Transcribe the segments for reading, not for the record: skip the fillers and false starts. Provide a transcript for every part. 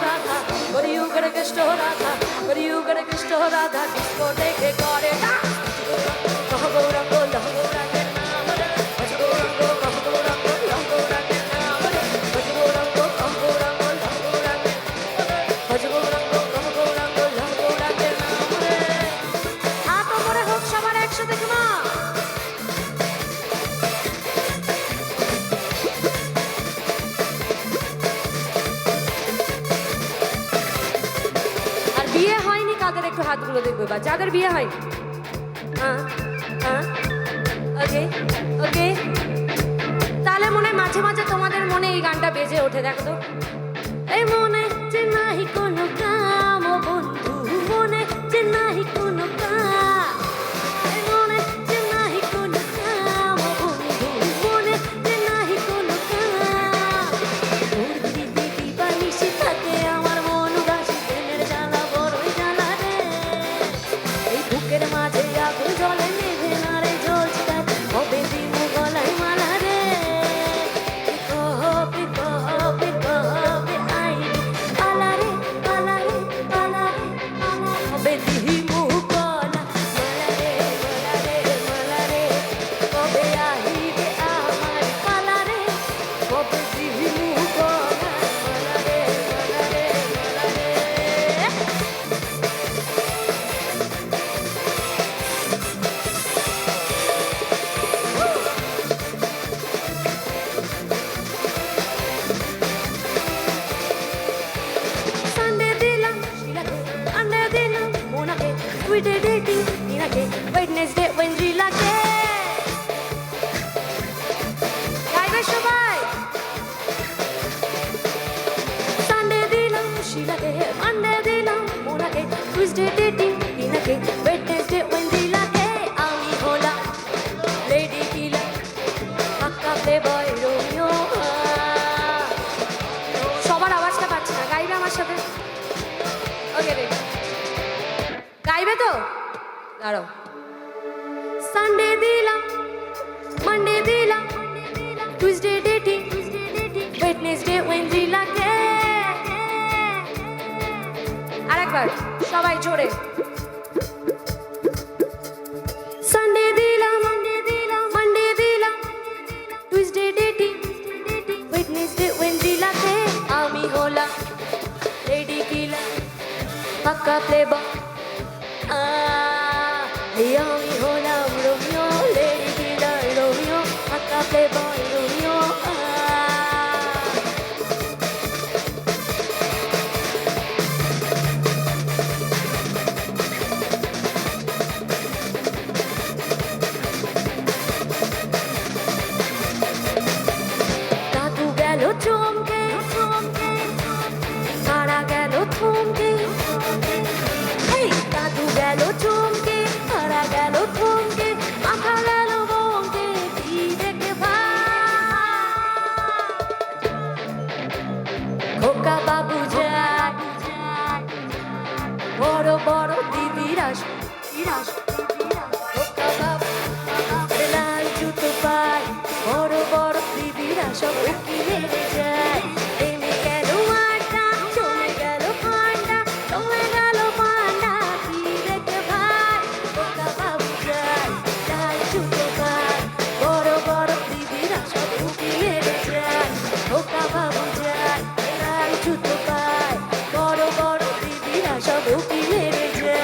Radha, what you gonna Krishna Radha, what you gonna Krishna Radha, disco take it, got it. Kahagorango, Lahorango, Namare, Vajagorango, Kahagorango, Lahorango, Namare, Vajagorango, Kahagorango, Lahorango, Vajagorango, Kahagorango, Lahorango, Namare. Ato more hok sabar ekshate come on. বিয়ে হয়নি কাদের একটু হাতগুলো দেখবে বা যাদের বিয়ে হয়নি ওকে ওকে তাহলে মনে মাঝে মাঝে তোমাদের মনে এই গানটা বেজে ওঠে দেখো তো এই মনে যে নাহি কোনো কাম ও বন্ধু মনে যে নাহি কোনো কাম এই মনে যে নাহি কোনো কাম ও বন্ধু মনে যে নাহি কোনো কাম তোর দিদি দিবানিশি থাকে আমার মন উদাসী প্রেমের জ্বালা বড়ই জ্বালা রে এই বুকের মাঝে আগুন জ্বলে নেভে না রে জ্বলছে তাই হবে দিমু গলায় মালা রে কবে কবে কবে আইবি পালা রে পালা রে পালা রে পালা হবে দিমু গলা মালা রে মালা রে কবে আইবে আমার পালা রে কবে দিমু গলা মালা রে মালা রে মালা রে Sunday dilam, Shilake, Monday dilam, Monake, Tuesday dating, Ninake, Wednesday when Rilake. Gaibe shobai. Sunday dilam, Shilake, Monday dilam, Monake, Tuesday dating, Ninake, Wednesday when Rilake. Ami hola, lady killer, Akka playboy Romeo. সবার আওয়াজটা পাচ্ছি না গাইবে আমার সাথে ওকে রে গাইবে তো দাঁড়াও সানডে দিলাম মানডে দিলাম টুইসডে ডেটিং ওয়েডনেসডে ওয়েনসডে লাগে আরেকবার সবাই জোরে সানডে দিলাম মানডে দিলাম টুইসডে ডেটিং ওয়েডনেসডে ওয়েনসডে লাগে আমি হলাম লেডি কিলার পাক্কা প্লেবয় আমি হলাম রোমিও লেডি কিলার রোমিও পাক্কা প্লেবয় রোমিও দাদু গেল চমকে মারা গেল থমকে এই দাদু গেল চমকে মারা গেল থমকে মাথা গেল বমকে কি দেখে খোকা বাবু যায় বড় বড় দিদিরা খোকা বাবু লাল জুতো পায় বড় বড় দিদিরা সব উকি মেরে যায় প্রেমে গেল আড্ডা চলে গেল পান্ডা চলে গেল পান্ডা কি দেখে ভাই খোকা বাবু যায় লাল জুতো পায় বড় বড় দিদিরা সব উকি মেরে যায় খোকা বাবু যায় লাল জুতো পায় বড় বড় দিদিরা সব উকি মেরে যায়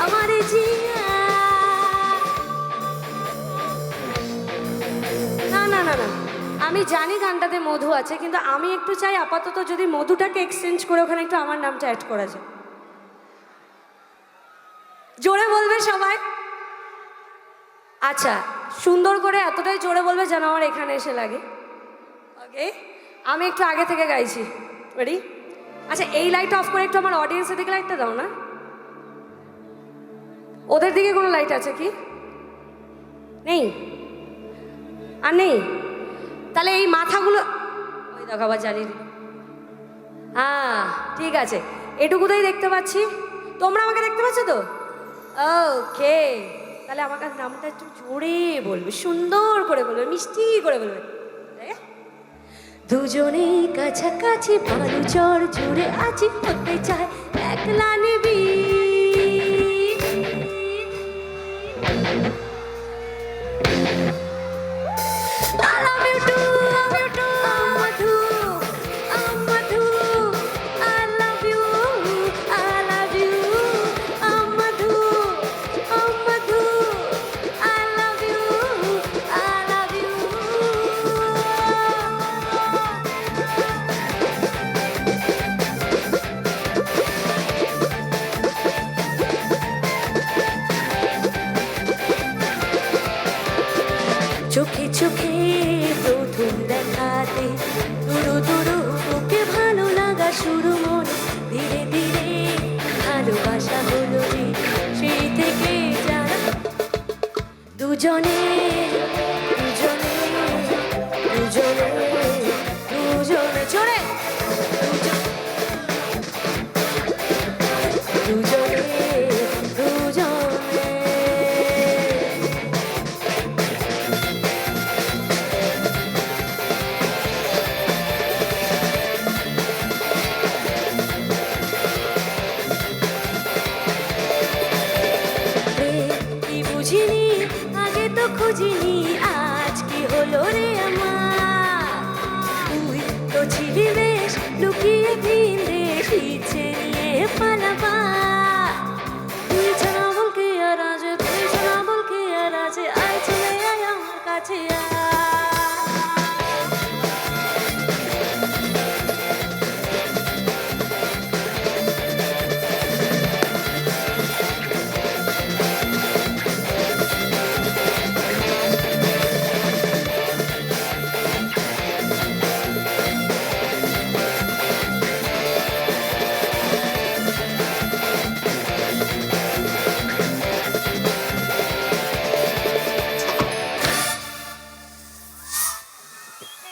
আমার জিয়া। না না না না, আমি জানি গানটাতে মধু আছে, কিন্তু আমি একটু চাই আপাতত যদি মধুটাকে এক্সচেঞ্জ করে ওখানে একটু আমার নামটা অ্যাড করা যায়। জোরে বলবে সবাই। আচ্ছা, সুন্দর করে এতটাই জোরে বলবে যেন আমার এখানে এসে লাগে। ওকে, আমি একটু আগে থেকে গাইছি। রেডি? আচ্ছা, এই লাইট অফ করে একটু আমার অডিয়েন্সের দিকে লাইটটা দাও না। ওদের দিকে কোনো লাইট আছে কি? নেই? আর নেই? তাহলে এই মাথাগুলো ওই দেখো আবার জ্বালিয়ে দিল। হ্যাঁ ঠিক আছে, এটুকুতেই দেখতে পাচ্ছি। তোমরা আমাকে দেখতে পাচ্ছ তো? ওকে, তাহলে আমাকে নামটা একটু জোরে বলবে, সুন্দর করে বলবে, মিষ্টি করে বলবে। দুজনেই কাছাকাছি বালুচর জুড়ে আছি, হতে চায় একলা নিবি। চোখে চোখে প্রথম দেখাতে দুরু দুরু ওকে ভালো লাগা শুরু, মনে ধীরে ধীরে ভালোবাসা হলো রে সেই থেকে যারা দুজনে দুজনে দুজনে দুজনে চড়ে দুজনে দুজনে। বুঝিনি আগে তো খুঁজিনি, আজ কি হলো রে আমার। তুই তো ছিলি বেশ লুকিয়ে দিন